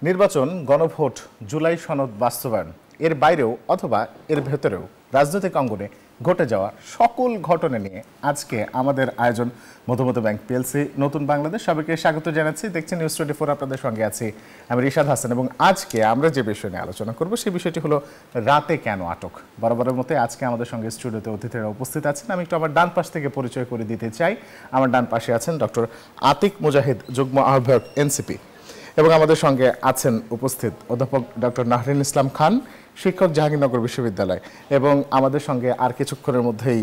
নির্বাচন, গণভোট, জুলাই সনদ বাস্তবায়ন এর বাইরেও অথবা এর ভেতরেও রাজনৈতিক অঙ্গনে ঘটে যাওয়া সকল ঘটনা নিয়ে আজকে আমাদের আয়োজন মধুমতি ব্যাংক পিএলসি নতুন বাংলাদেশ। সবাইকে স্বাগত জানাচ্ছি। দেখছেন নিউজ 24, আপনাদের সঙ্গে আছি আমি রিশাদ হাসান। এবং আজকে আমরা যে বিষয় নিয়ে আলোচনা করব সেই বিষয়টি হলো রাতে কেন আটক। বরাবরের মতো আজকে আমাদের সঙ্গে স্টুডিওতে অতিথিরা উপস্থিত আছেন। আমি একটু আমার ডান পাশ থেকে পরিচয় করে দিতে চাই। আমার ডান পাশে আছেন ডক্টর আতিক মুজাহিদ, যুগ্ম আহ্বায়ক এনসিপি, এবং আমাদের সঙ্গে আছেন উপস্থিত অধ্যাপক ডক্টর নাহরিন ইসলাম খান, শিক্ষক, জাহাঙ্গীরনগর বিশ্ববিদ্যালয়। এবং আমাদের সঙ্গে আর কিছুক্ষণের মধ্যেই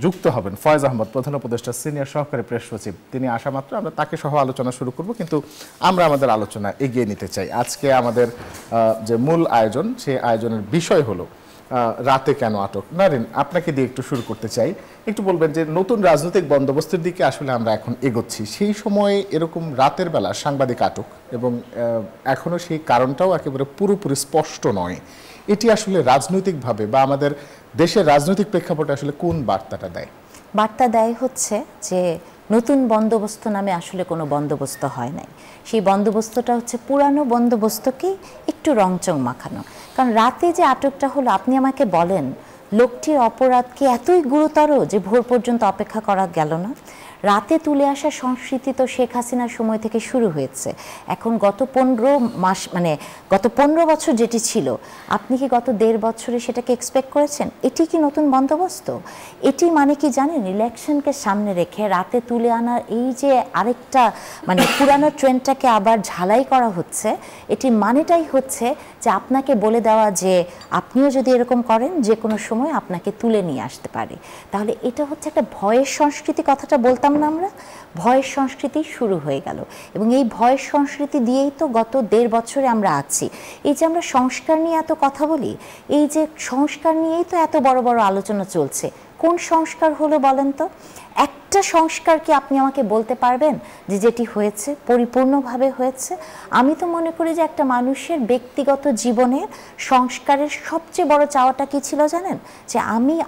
যুক্ত হবেন ফয়েজ আহমদ, প্রধান উপদেষ্টা, সিনিয়র সহকারী প্রেস সচিব। তিনি আসা মাত্র আমরা তাকে সহ আলোচনা শুরু করব, কিন্তু আমরা আমাদের আলোচনা এগিয়ে নিতে চাই। আজকে আমাদের যে মূল আয়োজন, সেই আয়োজনের বিষয় হলো রাতে কেন আটক। নারিন, আপনাকে দিয়ে একটু শুরু করতে চাই। একটু বলবেন যে নতুন রাজনৈতিক বন্দোবস্তের দিকে আসলে আমরা এখন এগোচ্ছি, সেই সময়ে এরকম রাতের বেলা সাংবাদিক আটক, এবং এখনও সেই কারণটাও একেবারে পুরোপুরি স্পষ্ট নয়। এটি আসলে রাজনৈতিকভাবে বা আমাদের দেশের রাজনৈতিক প্রেক্ষাপটে আসলে কোন বার্তাটা দেয়? বার্তা দেয় হচ্ছে যে নতুন বন্দোবস্ত নামে আসলে কোনো বন্দোবস্ত হয় নাই। সেই বন্দোবস্তটা হচ্ছে পুরানো বন্দোবস্তকেই একটু রংচং মাখানো। কারণ রাতে যে আটকটা হলো, আপনি আমাকে বলেন লোকটির অপরাধ কি এতই গুরুতর যে ভোর পর্যন্ত অপেক্ষা করা গেল না? রাতে তুলে আসা সংস্কৃতি তো শেখ হাসিনার সময় থেকে শুরু হয়েছে। এখন গত 15 মাস, মানে গত 15 বছর যেটি ছিল, আপনি কি গত 1.5 বছরে সেটাকে এক্সপেক্ট করেছেন? এটি কি নতুন বন্দোবস্ত? এটি মানে কি জানেন, ইলেকশনকে সামনে রেখে রাতে তুলে আনার এই যে আরেকটা মানে পুরানো ট্রেন্ডটাকে আবার ঝালাই করা হচ্ছে। এটি মানেটাই হচ্ছে যে আপনাকে বলে দেওয়া যে আপনিও যদি এরকম করেন যে কোনো সময় আপনাকে তুলে নিয়ে আসতে পারে। তাহলে এটা হচ্ছে একটা ভয়ের সংস্কৃতি। কথাটা বলতাম না আমরা, ভয়ের সংস্কৃতি শুরু হয়ে গেল। এবং এই ভয়ের সংস্কৃতি দিয়েই তো গত 1.5 বছরে আমরা আছি। এই যে আমরা সংস্কার নিয়ে এত কথা বলি, এই যে সংস্কার নিয়েই তো এত বড় বড় আলোচনা চলছে। কোন সংস্কার হলো বলেন তো? একটা সংস্কার কি আপনি আমাকে বলতে পারবেন যে যেটি হয়েছে পরিপূর্ণভাবে হয়েছে? আমি তো মনে করি যে একটা মানুষের ব্যক্তিগত জীবনের সংস্কারের সবচেয়ে বড় চাওয়াটা কি ছিল জানেন? যে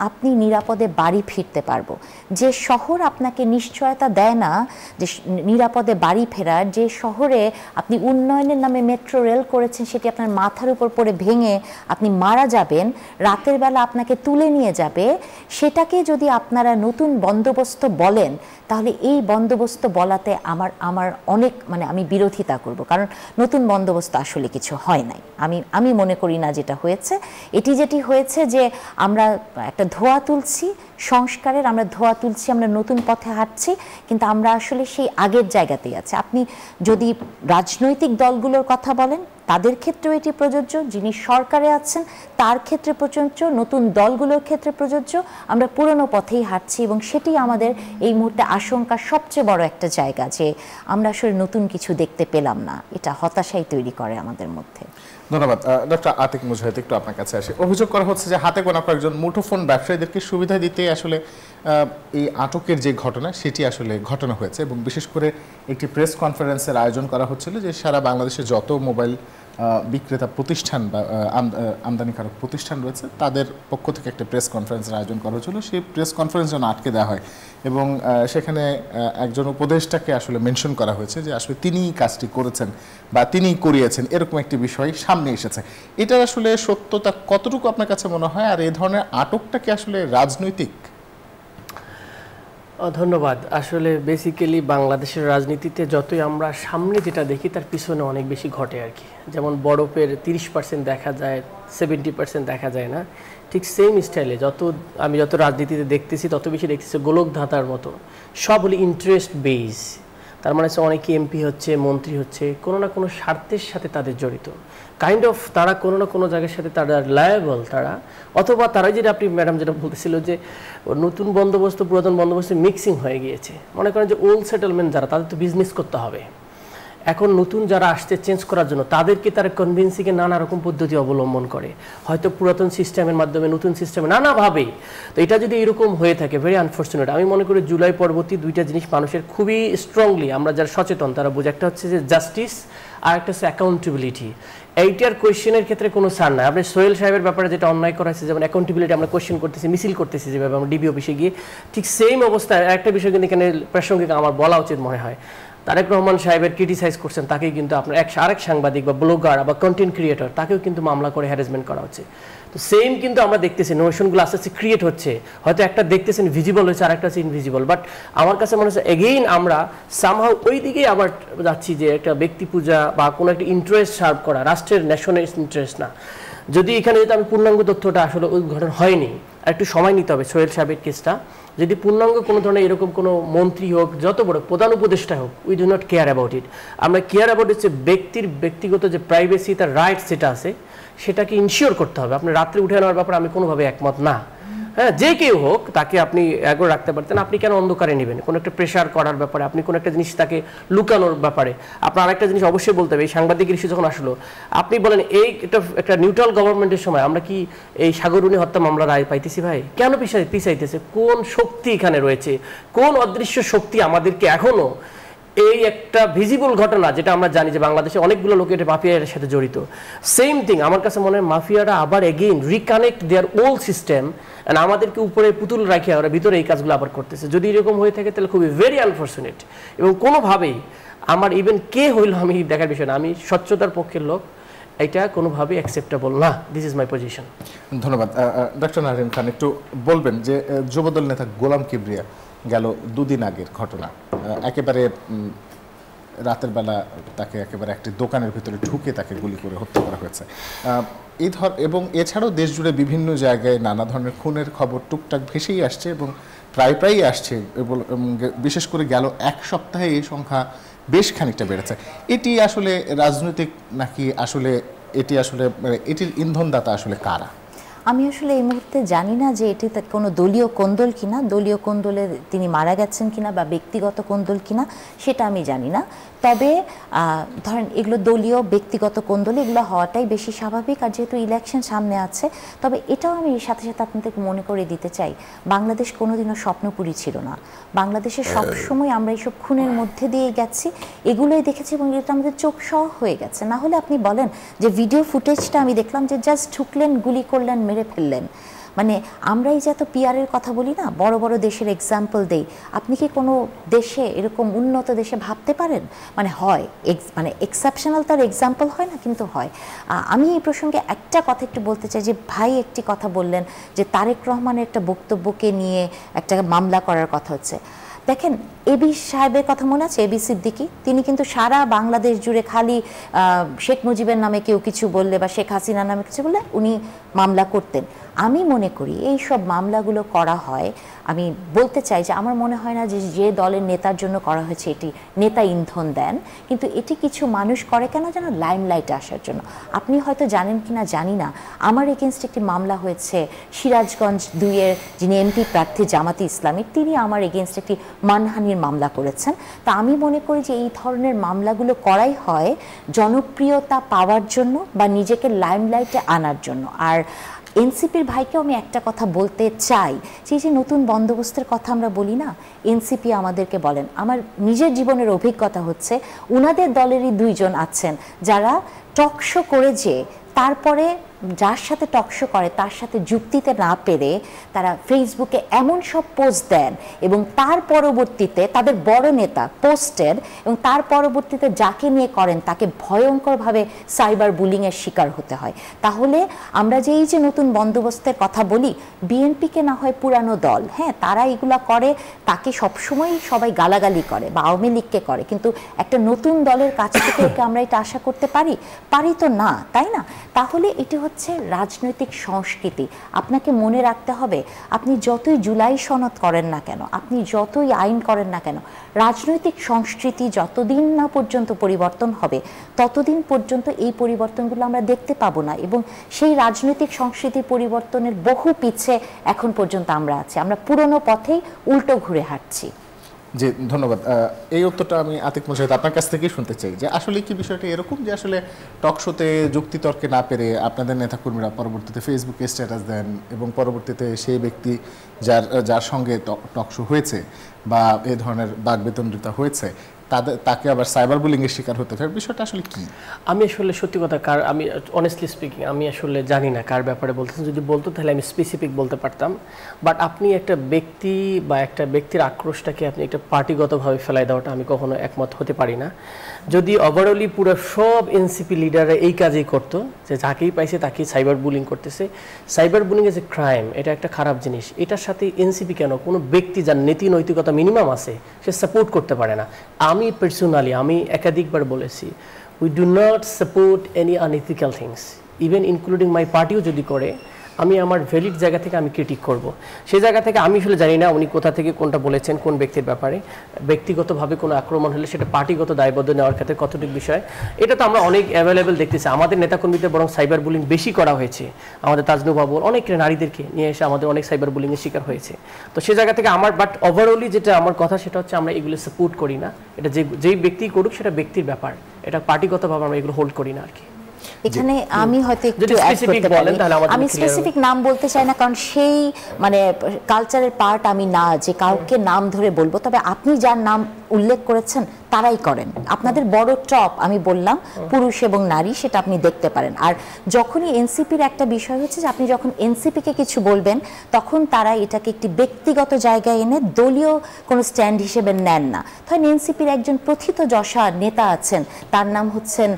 আপনি নিরাপদে বাড়ি ফিরতে পারবো। যে শহর আপনাকে নিশ্চয়তা দেয় না যে নিরাপদে বাড়ি ফেরার, যে শহরে আপনি উন্নয়নের নামে মেট্রো রেল করেছেন, সেটি আপনার মাথার উপর পড়ে ভেঙে আপনি মারা যাবেন, রাতের বেলা আপনাকে তুলে নিয়ে যাবে, সেটাকে যদি আপনারা নতুন বন্দোবস্ত বলেন, তাহলে এই বন্দোবস্ত বলাতে আমার অনেক আমি বিরোধিতা করব। কারণ নতুন বন্দোবস্ত আসলে কিছু হয় নাই। আমি মনে করি না যেটা হয়েছে। যেটি হয়েছে যে আমরা একটা ধোঁয়া তুলছি সংস্কারের, আমরা ধোঁয়া তুলছি, আমরা নতুন পথে হাঁটছি, কিন্তু আমরা আসলে সেই আগের জায়গাতেই আছি। আপনি যদি রাজনৈতিক দলগুলোর কথা বলেন, তাদের ক্ষেত্রেও এটি প্রযোজ্য, যিনি সরকারে আছেন তার ক্ষেত্রে প্রযোজ্য, নতুন দলগুলোর ক্ষেত্রে প্রযোজ্য। আমরা পুরনো পথেই হাঁটছি, এবং সেটি আমাদের এই মুহূর্তে আশঙ্কার সবচেয়ে বড় একটা জায়গা, যে আমরা আসলে নতুন কিছু দেখতে পেলাম না। এটা হতাশাই তৈরি করে আমাদের মধ্যে। ধন্যবাদ। ডক্টর আতিক মুজাহিদ, একটু আপনার কাছে আসে। অভিযোগ করা হচ্ছে যে হাতে গোনা কয়েকজন মুঠোফোন ব্যবসায়ীদেরকে সুবিধা দিতে আসলে এই আটকের যে ঘটনা, সেটি আসলে ঘটনা হয়েছে, এবং বিশেষ করে একটি প্রেস কনফারেন্সের আয়োজন করা হচ্ছিল যে সারা বাংলাদেশে যত মোবাইল বিক্রেতা প্রতিষ্ঠান বা আমদানিকারক প্রতিষ্ঠান রয়েছে তাদের পক্ষ থেকে একটা প্রেস কনফারেন্সের আয়োজন করা হচ্ছিল। সেই প্রেস কনফারেন্স যেন আটকে দেওয়া হয়, এবং সেখানে একজন উপদেষ্টাকে আসলে মেনশন করা হয়েছে যে আসলে তিনিই কাজটি করেছেন বা তিনিই করিয়েছেন, এরকম একটি বিষয় সামনে এসেছে। এটার আসলে সত্যতা কতটুকু আপনার কাছে মনে হয়, আর এই ধরনের আটকটা কি আসলে রাজনৈতিক? ধন্যবাদ। আসলে বেসিক্যালি বাংলাদেশের রাজনীতিতে যতই আমরা সামনে যেটা দেখি, তার পিছনে অনেক বেশি ঘটে আর কি। যেমন বরফের 30% দেখা যায়, 70% দেখা যায় না। ঠিক সেম স্টাইলে আমি যত রাজনীতিতে দেখতেছি, তত বেশি দেখতেছি গোলক ধাঁধার মতো। সব হলো ইন্টারেস্ট বেস। তার মানে অনেকে এমপি হচ্ছে, মন্ত্রী হচ্ছে, কোনো না কোনো স্বার্থের সাথে তাদের জড়িত। কাইন্ড অফ তারা কোনো না কোনো জায়গার সাথে তারা লায়াবল, অথবা তারা যেটা আপনি ম্যাডাম যেটা বলতেছিল যে নতুন বন্দোবস্ত পুরাতন বন্দোবস্ত মিক্সিং হয়ে গিয়েছে। মনে করেন যে ওল্ড সেটেলমেন্ট যারা, তাদের তো বিজনেস করতে হবে। এখন নতুন যারা আসছে চেঞ্জ করার জন্য, তাদেরকে তারা কনভিন্সিংয়ে নানা রকম পদ্ধতি অবলম্বন করে, হয়তো পুরাতন সিস্টেমের মাধ্যমে নতুন সিস্টেমে নানাভাবে। তো এটা যদি এরকম হয়ে থাকে, ভেরি আনফর্চুনেট। আমি মনে করি জুলাই পরবর্তী দুইটা জিনিস মানুষের খুবই স্ট্রংলি, আমরা যারা সচেতন তারা বোঝে। একটা হচ্ছে যে জাস্টিস, আর একটা হচ্ছে অ্যাকাউন্টেবিলিটি। এইটার কোয়েশ্চেনের ক্ষেত্রে কোনো ছাড় নাই। আপনি সোহেল সাহেবের ব্যাপারে যেটা অন্যায় করা হয়েছে, যেমন অ্যাকাউন্টেবিলিটি আমরা কোয়েশ্চেন করতেছি, মিছিল করতেছি যেভাবে আমরা ডিবি অফিসে গিয়ে, ঠিক সেম অবস্থায় একটা বিষয় কিন্তু এখানে প্রাসঙ্গিক আমার বলা উচিত মনে হয়। তারেক রহমান সাহেবের ক্রিটিসাইজ করছেন, তাকেই কিন্তু আপনার আরেক সাংবাদিক বা ব্লগার বা কন্টেন্ট ক্রিয়েটর, তাকেও কিন্তু মামলা করে হ্যারাসমেন্ট করা হচ্ছে। তো সেম কিন্তু আমরা দেখতেছি নোশনগুলো আস্তে আস্তে ক্রিয়েট হচ্ছে, হয়তো একটা দেখতেছেন ভিজিবল হচ্ছে আর একটা হচ্ছে ইনভিজিবল, বাট আমার কাছে মনে হচ্ছে এগেইন আমরা সামহাউ ওই দিকেই আবার যাচ্ছি যে একটা ব্যক্তি পূজা বা কোনো একটা ইন্টারেস্ট সার্ভ করা, রাষ্ট্রের ন্যাশনাল ইন্টারেস্ট না। যদি এখানে যদি আমি পূর্ণাঙ্গ তথ্যটা আসলে উদ্ঘাটন হয়নি, আর একটু সময় নিতে হবে সোহেল সাহেবের কেসটা, যদি পূর্ণাঙ্গ কোনো ধরনের এরকম কোনো মন্ত্রী হোক, যত বড় প্রধান উপদেষ্টা হোক, we do not care about it. আমরা কেয়ার অ্যাবাউট হচ্ছে ব্যক্তির ব্যক্তিগত যে প্রাইভেসি, তার রাইটস যেটা আছে সেটাকে ইনশিওর করতে হবে। আপনি রাত্রে উঠে নেওয়ার ব্যাপারে আমি কোনোভাবে একমত না। হ্যাঁ, যে কেউ হোক তাকে আপনি এগো রাখতে পারতেন, আপনি কেন অন্ধকারে নেবেন? কোনো একটা প্রেশার করার ব্যাপারে, আপনি কোনো একটা জিনিস তাকে লুকানোর ব্যাপারে। আপনার আরেকটা জিনিস অবশ্যই বলতে হবে, এই সাংবাদিকের ইস্যু যখন আসলো, আপনি বলেন এই একটা নিউট্রাল গভর্নমেন্টের সময় আমরা কি এই সাগররুনি হত্যা মামলা রায় পাইতেছি? ভাই কেন পিছাইতেছে? কোন শক্তি এখানে রয়েছে? কোন অদৃশ্য শক্তি আমাদেরকে এখনো এই একটা ভিজিবল ঘটনা, যেটা আমরা জানি যে বাংলাদেশে অনেকগুলো লোক এটা মাফিয়ার সাথে জড়িত, সেম থিং আমার কাছে মনে হয় মাফিয়ারা আবার again reconnect their old system, and আমাদেরকে উপরে পুতুল রাখিয়া ওরা ভিতরে এই কাজগুলো আবার করতেছে। যদি এরকম হয়ে থাকে তাহলে খুবই ভেরি আনফর্চুনেট, এবং কোনোভাবেই আমার ইভেন কে হইল আমি দেখার বিষয় না, আমি স্বচ্ছতার পক্ষের লোক, এটা কোনোভাবেই অ্যাকসেপ্টেবল না। This is my position. ধন্যবাদ। ডক্টর নারিন খান, একটু বলবেন যে যুবদল নেতা গোলাম কিবরিয়া গেল দুদিন আগের ঘটনা, একেবারে রাতের বেলা তাকে একেবারে একটি দোকানের ভিতরে ঢুকে তাকে গুলি করে হত্যা করা হয়েছে। এবং এছাড়াও দেশ জুড়ে বিভিন্ন জায়গায় নানা ধরনের খুনের খবর টুকটাক ভেসেই আসছে এবং প্রায়ই আসছে, এবং বিশেষ করে গেল এক সপ্তাহে এই সংখ্যা বেশ খানিকটা বেড়েছে। এটি আসলে রাজনৈতিক নাকি আসলে এটির ইন্ধনদাতা আসলে কারা? আমি আসলে এই মুহূর্তে জানি না যে এটি কোনো দলীয় কোন্দল কিনা, দলীয় কোন্দলে তিনি মারা গেছেন কিনা বা ব্যক্তিগত কোন্দল কিনা সেটা আমি জানি না। তবে ধরেন এগুলো দলীয় ব্যক্তিগত কোন্দল, এগুলো হওয়াটাই বেশি স্বাভাবিক। আর যেহেতু ইলেকশন সামনে আছে, তবে এটাও আমি এর সাথে সাথে আপনাদেরকে মনে করে দিতে চাই, বাংলাদেশ কোনোদিনও স্বপ্নপুরী ছিল না। বাংলাদেশে সবসময় আমরা এইসব খুনের মধ্যে দিয়ে গেছি, এগুলোই দেখেছি এবং এটা আমাদের চোখ সহ হয়ে গেছে। না হলে আপনি বলেন যে ভিডিও ফুটেজটা আমি দেখলাম যে জাস্ট ঢুকলেন, গুলি করলেন, মেরে ফেললেন। মানে আমরা এই যে এত পিআরের কথা বলি না, বড় বড় দেশের এক্সাম্পল দেই, আপনি কি কোনো দেশে এরকম উন্নত দেশে ভাবতে পারেন? মানে হয় মানে এক্সেপশনাল, তার এক্সাম্পল হয় না, কিন্তু হয়। আমি এই প্রসঙ্গে একটা কথা একটু বলতে চাই যে ভাই একটি কথা বললেন যে তারেক রহমানের একটা বক্তব্যকে নিয়ে একটা মামলা করার কথা হচ্ছে। দেখেন, এবি সাহেবের কথা মনে আছে? এবি সিদ্দিকী, তিনি কিন্তু সারা বাংলাদেশ জুড়ে খালি শেখ মুজিবের নামে কেউ কিছু বললে বা শেখ হাসিনার নামে কিছু বললে উনি মামলা করতেন। আমি মনে করি এই সব মামলাগুলো করা হয়, আমি বলতে চাই যে আমার মনে হয় না যে দলের নেতার জন্য করা হয়েছে এটি নেতা ইন্ধন দেন, কিন্তু এটি কিছু মানুষ করে কেন যেন লাইমলাইটে আসার জন্য। আপনি হয়তো জানেন কিনা জানি না, আমার এগেনস্ট একটি মামলা হয়েছে সিরাজগঞ্জ 2-এর যিনি এমপি প্রার্থী জামাতি ইসলামী, তিনি আমার এগেনস্ট একটি মানহানির মামলা করেছেন। তা আমি মনে করি যে এই ধরনের মামলাগুলো করাই হয় জনপ্রিয়তা পাওয়ার জন্য বা নিজেকে লাইমলাইটে আনার জন্য। আর এনসিপির ভাইকেও আমি একটা কথা বলতে চাই, যে নতুন বন্দোবস্তের কথা আমরা বলি না, এনসিপি আমাদেরকে বলেন, আমার নিজের জীবনের অভিজ্ঞতা হচ্ছে উনাদের দলেরই 2 জন আছেন যারা টকশো করে যে তারপরে যার সাথে টকশো করে তার সাথে যুক্তিতে না পেরে তারা ফেসবুকে এমন সব পোস্ট দেন এবং তার পরবর্তীতে তাদের বড় নেতা পোস্টের, এবং তার পরবর্তীতে যাকে নিয়ে করেন তাকে ভয়ঙ্করভাবে সাইবার বুলিংয়ের শিকার হতে হয়। তাহলে আমরা যে এই যে নতুন বন্দোবস্তের কথা বলি, বিএনপিকে না হয় পুরানো দল, হ্যাঁ তারা এগুলা করে, তাকে সবসময় সবাই গালাগালি করে বা আওয়ামী লীগকে করে, কিন্তু একটা নতুন দলের কাছ থেকে আমরা এটা আশা করতে পারি তো না, তাই না? তাহলে এটি হচ্ছে রাজনৈতিক সংস্কৃতি। আপনাকে মনে রাখতে হবে, আপনি যতই জুলাই সনদ করেন না কেন, আপনি যতই আইন করেন না কেন, রাজনৈতিক সংস্কৃতি যতদিন না পর্যন্ত পরিবর্তন হবে ততদিন পর্যন্ত এই পরিবর্তনগুলো আমরা দেখতে পাবো না, এবং সেই রাজনৈতিক সংস্কৃতির পরিবর্তনের বহু পিছে এখন পর্যন্ত আমরা আছি, আমরা পুরনো পথেই উল্টো ঘুরে হাঁটছি। জি, ধন্যবাদ। এই উত্তরটা আমি আতিক মুজাহিদ আপনার কাছ থেকেই শুনতে চাই যে আসলে কি বিষয়টা এরকম যে আসলে টকশোতে যুক্তিতর্কে না পেরে আপনাদের নেতাকর্মীরা পরবর্তীতে ফেসবুকে স্ট্যাটাস দেন এবং পরবর্তীতে সেই ব্যক্তি যার সঙ্গে টকশো হয়েছে বা এই ধরনের বাগবেতনৃতা হয়েছে তাকে আবার সাইবার বুলিং এর শিকার হতে হয়, বিষয়টা আসলে কি? আমি আসলে সত্যি কথা আমি অনেস্টলি স্পিকিং আমি আসলে জানি না কার ব্যাপারে বলতেছেন। যদি বলতো তাহলে আমি স্পেসিফিক বলতে পারতাম। বাট আপনি একটা ব্যক্তি বা একটা ব্যক্তির আক্রোশটাকে আপনি একটা পার্টিগতভাবে ফেলাই দেওয়াটা আমি কখনো একমত হতে পারি না। যদি ওভারঅলি পুরো সব এনসিপি লিডাররা এই কাজই করতো, যে যাকেই পাইছে তাকেই সাইবার বুলিং করতেছে, cyber bullying is a crime, এটা একটা খারাপ জিনিস। এটার সাথে এনসিপি কেন, কোনো ব্যক্তি যার নীতি নৈতিকতা মিনিমাম আছে সে সাপোর্ট করতে পারে না। আমি পার্সোনালি আমি একাধিকবার বলেছি, we do not support any unethical things, even including my পার্টিও যদি করে আমি আমার ভ্যালিড জায়গা থেকে আমি ক্রিটিক করব। সেই জায়গা থেকে আমি আসলে জানি না উনি কোথা থেকে কোনটা বলেছেন কোন ব্যক্তির ব্যাপারে। ব্যক্তিগতভাবে কোনো আক্রমণ হলে সেটা পার্টিগত দায়বদ্ধ নেওয়ার ক্ষেত্রে কতটুকু বিষয়, এটা তো আমরা অনেক অ্যাভেলেবেল দেখতেছি। আমাদের নেতাকর্মীদের বরং সাইবার বুলিং বেশি করা হয়েছে। আমাদের তাজনু বাবুল অনেক নারীদেরকে নিয়ে এসে আমাদের অনেক সাইবার বুলিংয়ের শিকার হয়েছে। তো সেই জায়গা থেকে আমার বাট ওভারঅলি যেটা আমার কথা সেটা হচ্ছে আমরা এগুলো সাপোর্ট করি না। এটা যেই ব্যক্তি করুক সেটা ব্যক্তির ব্যাপার, এটা পার্টিগতভাবে আমরা এগুলো হোল্ড করি না আর কি। এখানে আমি হয়তো একটু অ্যাড করতে পারি, আমি স্পেসিফিক নাম বলতে চাই না, কারণ সেই মানে কালচারের পার্ট আমি না যে কাউকে নাম ধরে বলবো। তবে আপনি যার নাম উল্লেখ করেছেন তারাই করেন। আপনাদের বড় টপ আমি বললাম পুরুষ এবং নারী, সেটা আপনি দেখতে পারেন। আর যখনই এনসিপির একটা বিষয় হচ্ছে যে আপনি যখন এনসিপিকে কিছু বলবেন তখন তারা এটাকে একটি ব্যক্তিগত জায়গায় এনে দলীয় কোনো স্ট্যান্ড হিসেবে নেন না। ধরেন এনসিপির একজন প্রথিতযশা নেতা আছেন, তার নাম হচ্ছেন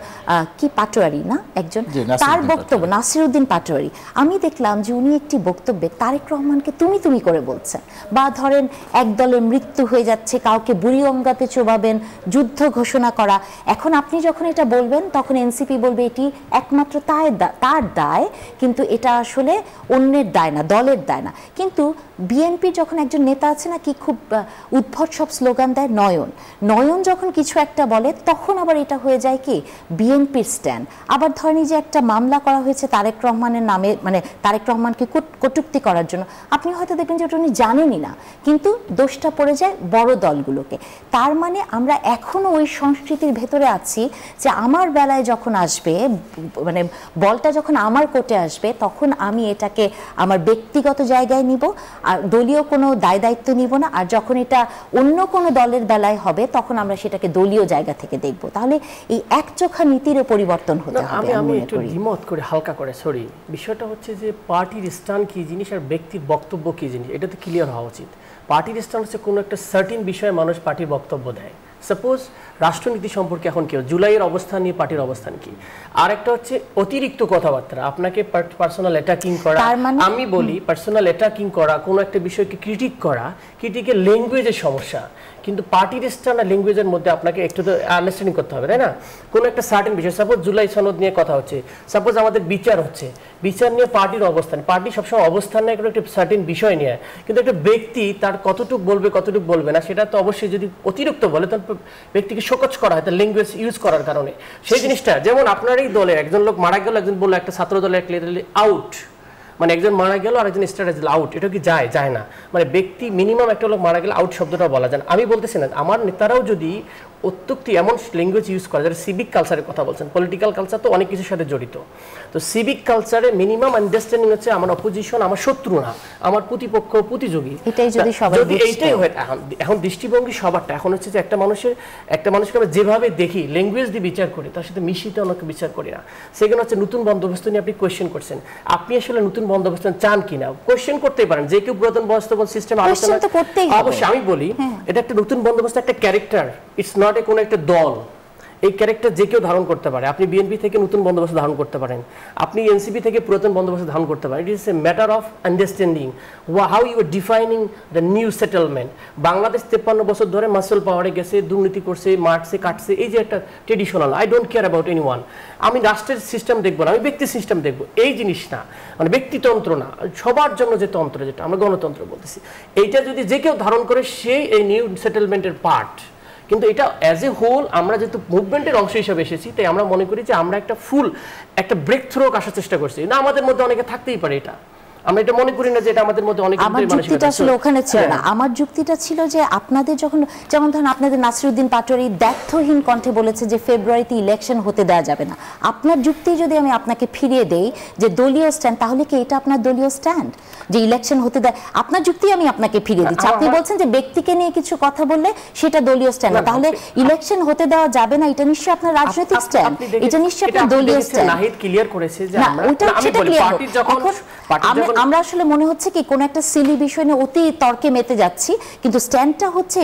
কি পাটোয়ারি না একজন, তার বক্তব্য নাসিরউদ্দিন পাটোয়ারি, আমি দেখলাম যে উনি একটি বক্তব্যে তারেক রহমানকে তুমি করে বলছেন। বা ধরেন এক দলের মৃত্যু হয়ে যাচ্ছে, কাউকে বুড়ি অঙ্গাতে চোবাবেন, যুদ্ধ ঘোষণা করা। এখন আপনি যখন এটা বলবেন তখন এনসিপি বলবে এটি একমাত্র তার দায়, কিন্তু এটা আসলে অন্যের দায় না, দলের দায় না। কিন্তু বিএনপির যখন একজন নেতা আছে না কি খুব উদ্ভট সব স্লোগান দেয়, নয়ন যখন কিছু একটা বলে তখন আবার এটা হয়ে যায় কি বিএনপির স্ট্যান্ড। আবার ধরেন যে একটা মামলা করা হয়েছে তারেক রহমানের নামে, মানে তারেক রহমানকে কটূক্তি করার জন্য, আপনি হয়তো দেখবেন যে ওটা উনি জানেনই না, কিন্তু দোষটা পড়ে যায় বড় দলগুলোকে। তার মানে আমরা এখনো ওই সংস্কৃতির ভেতরে আছি যে আমার বেলায় যখন আসবে, মানে বলটা যখন আমার কোর্টে আসবে তখন আমি এটাকে আমার ব্যক্তিগত জায়গায় নিব, আর দলীয় কোনো দায়িত্ব নিব না। আর যখন এটা অন্য কোনো দলের বেলায় হবে তখন আমরা সেটাকে দলীয় জায়গা থেকে দেখব। তাহলে এই একচোখা নীতিরও পরিবর্তন হতে হবে। আমি একটু দ্বিমত করে হালকা করে সরি, বিষয়টা হচ্ছে যে পার্টির স্টান কি জিনিস আর ব্যক্তির বক্তব্য কি জিনিস, এটা তো ক্লিয়ার হওয়া উচিত। পার্টির স্টান হচ্ছে কোনো একটা সার্টিন বিষয়ে মানুষ পার্টির বক্তব্য দেয়। সাপোজ রাষ্ট্রনীতি সম্পর্কে এখন কেউ জুলাইয়ের অবস্থান নিয়ে পার্টির অবস্থান কি, আর একটা হচ্ছে অতিরিক্ত কথাবার্তা, আপনাকে পার্সোনাল অ্যাটাকিং করা। আমি বলি পার্সোনাল অ্যাটাকিং করা, কোনো একটা বিষয়কে ক্রিটিক করা, ক্রিটিকের ল্যাঙ্গুয়েজের সমস্যা, কিন্তু পার্টির স্টান আর ল্যাঙ্গুয়েজের মধ্যে আপনাকে একটু তো আন্ডারস্ট্যান্ডিং করতে হবে, তাই না? কোনো একটা সার্টেন বিষয়, সাপোজ জুলাই সনদ নিয়ে কথা হচ্ছে, সাপোজ আমাদের বিচার হচ্ছে, বিচার নিয়ে পার্টির অবস্থান, পার্টি সবসময় অবস্থান নেয় কোনো একটা সার্টেন বিষয় নিয়ে, কিন্তু একটা ব্যক্তি তার কতটুকু বলবে কতটুকু বলবে না সেটা তো অবশ্যই যদি অতিরিক্ত বলে তখন ব্যক্তিকে শোকজ করা হয় তার ল্যাঙ্গুয়েজ ইউজ করার কারণে। সেই জিনিসটা যেমন আপনার এই দলে একজন লোক মারা গেল, একজন বললো একটা ছাত্র দলের এক লিডার আউট, মানে একজন মারা গেল আর একজন স্ট্যাটাস আউট, এটা কি যায় না? মানে ব্যক্তি মিনিমাম একটা লোক মারা গেলে আউট শব্দটা বলা যায় না। আমি বলতেছি না, আমার নেতারাও যদি অত্যুক্তি এমন ল্যাঙ্গুয়েজ ইউজ করে, যারা সিভিক কালচারের কথা বলছেন, পলিটিক্যাল কালচার তো অনেক কিছুর সাথে জড়িত, তো সিভিক কালচারে মিনিমাম আন্ডারস্ট্যান্ডিং হচ্ছে আমার অপোজিশন আমার শত্রু না, আমার প্রতিপক্ষ প্রতিযোগী। যদি এইটাই হয়, এখন দৃষ্টিভঙ্গি সবারটা এখন হচ্ছে যে একটা মানুষকে আমরা যেভাবে দেখি ল্যাঙ্গুয়েজ দিয়ে বিচার করি, তার সাথে মিশিতে অনেকে বিচার করি না। সেখানে হচ্ছে নতুন বন্দোবস্ত নিয়ে আপনি কোয়েশ্চেন করছেন, আপনি আসলে নতুন বন্দোবস্ত চান কিনা কোয়েশ্চেন করতেই পারেন। যে কেউ পুরাতন বন্দোবস্ত সিস্টেম আলোচনা অবশ্যই, আমি বলি এটা একটা নতুন বন্দোবস্ত, একটা ক্যারেক্টার, ইটস নট কোনো একটা দল। এই ক্যারেক্টার যে কেউ ধারণ করতে পারে। আপনি বিএনপি থেকে নতুন বন্দোবস্ত ধারণ করতে পারেন, আপনি এনসিপি থেকে পুরাতন বন্দোবস্ত ধারণ করতে পারেন। It is a matter of understanding how you are defining the new settlement. Bangladesh 53 বছর ধরে মাসল পাওয়ারে গেছে, দুর্নীতি করছে, মারছে, কাটছে, এই যে একটা traditional, I don't care about anyone. আমি রাষ্ট্রের সিস্টেম দেখবো না, আমি ব্যক্তি সিস্টেম দেখবো, এই জিনিস না, মানে ব্যক্তিতন্ত্র না, সবার জন্য যে তন্ত্র, যেটা আমরা গণতন্ত্র বলতেছি, এইটা যদি যে কেউ ধারণ করে সেই এই নিউ সেটেলমেন্টের পার্ট। কিন্তু এটা অ্যাজ এ হোল আমরা যেহেতু মুভমেন্টের অংশ হিসেবে এসেছি, তাই আমরা মনে করি যে আমরা একটা ব্রেক থ্রু আসার চেষ্টা করছি না, আমাদের মধ্যে অনেকে থাকতেই পারে এটা, আমরা এটা মনে করি না যে এটা আমাদের মধ্যে অনেক আমার যুক্তিটা আসলে ওখানে ছিল না। আমার যুক্তিটা ছিল যে আপনাদের যখন, যেমন ধরুন আপনাদের নাসিরউদ্দিন পাটোয়ারি দ্ব্যর্থহীন কণ্ঠে বলেছে যে ফেব্রুয়ারিতে ইলেকশন হতে দেওয়া যাবে না। আপনার যুক্তি যদি আমি আপনাকে ফিরিয়ে দেই যে দলীয় স্ট্যান্ড, তাহলে কি এটা আপনার দলীয় স্ট্যান্ড যে ইলেকশন হতে দেয়? আপনার যুক্তি আমি আপনাকে ফিরিয়ে দিচ্ছি। আপনি বলছেন যে ব্যক্তিকে নিয়ে কিছু কথা বললে সেটা দলীয় স্ট্যান্ড, তাহলে ইলেকশন হতে দেওয়া যাবে না এটা নিশ্চয়ই আপনার রাজনৈতিক স্ট্যান্ড, এটা নিশ্চয়ই আপনার দলীয় স্ট্যান্ড। নাহিদ ক্লিয়ার করেছে যে আমরা আসলে মনে হচ্ছে কি কোন একটা সিলি বিষয় নিয়ে অতি তর্কে মেতে যাচ্ছি, কিন্তু স্ট্যান্ডটা হচ্ছে